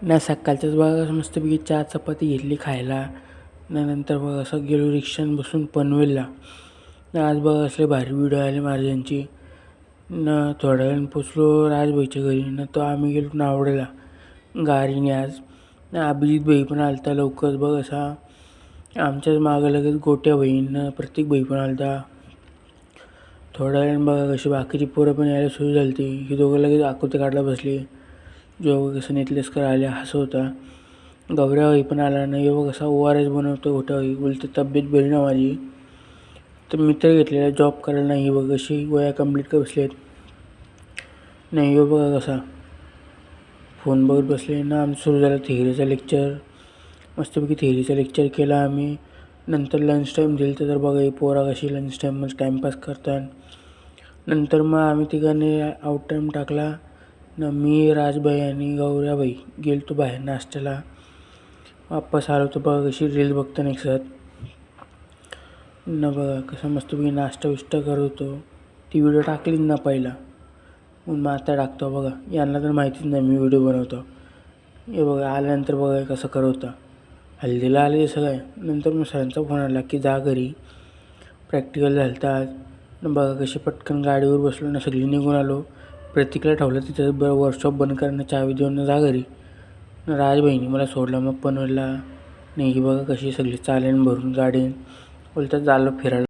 ना सकाळच्याच बघा मस्तपैकी चहा चपाती घेतली खायला. नंतर बघा असं गेलो रिक्षाने बसून पनवेलला. आज बघा असले भारी व्हिडिओ आले महाराजांची. थोड्या वेळाने पोचलो राजभाईच्या घरी. तो आम्ही गेलो नावड्याला गाडीने. आज अभिजित भाई पण आलता लवकर बघ असा. आमच्याच मागं लगेच गोट्या बहीण प्रत्येक भाई पण आलता. थोड्या वेळाने बघा कशी बाकीची पोरं पण यायला सुरू झाली ती. ही दोघं लगेच आकृती काढला बसली. जो कसं नेतलेसकर आले हसं होता. गौऱ्याबाई पण आला नाही. बघ कसा ORS बनवतो गोट्याबाई. बोलते तब्येत बरी ना माझी. तर मित्र घेतलेला जॉब करायला नाही. बघ कशी गोया कंप्लीट कर बसलेत. नाही हो बघा कसा फोन बघत बसले ना. आमचं सुरू झालं थिअरीचं लेक्चर. मस्तपैकी थिअरीचं लेक्चर केला आम्ही. नंतर लंच टाईम दिलं तर बघा पोरा कशी लंच टाईममध्ये टाईमपास करतात. नंतर मग आम्ही तिघांनी आउट टाईम टाकला ना. मी राजबाई आणि गौऱ्याबाई गेलो बाहेर नाश्त्याला. वापस आलो तर बघा कशी रील बघताना एक साथ ना. बघा कसं मस्तपैकी नाश्ता विष्टा करत होतो. ती व्हिडिओ टाकलीच ना पहिला, मग आता टाकतो. बघा यांना तर माहितीच नाही मी व्हिडिओ बनवतो. हे बघा आल्यानंतर बघा कसं करत होता. हल्दीला आले सगळं. नंतर मग सरांचा फोन आला की जा घरी प्रॅक्टिकल झालं तर आज. बघा कशी पटकन गाडीवर बसलो ना. सगळी निघून आलो. प्रतीकला ठेवलं तिथं वर्कशॉप बंद करणं चावी देऊन जा घरी. राजबाईंनी मला सोडलं मग पनवेलला. नाही बघा कशी सगळी चालेन भरून गाडी. बोलतात झालं फिरायला.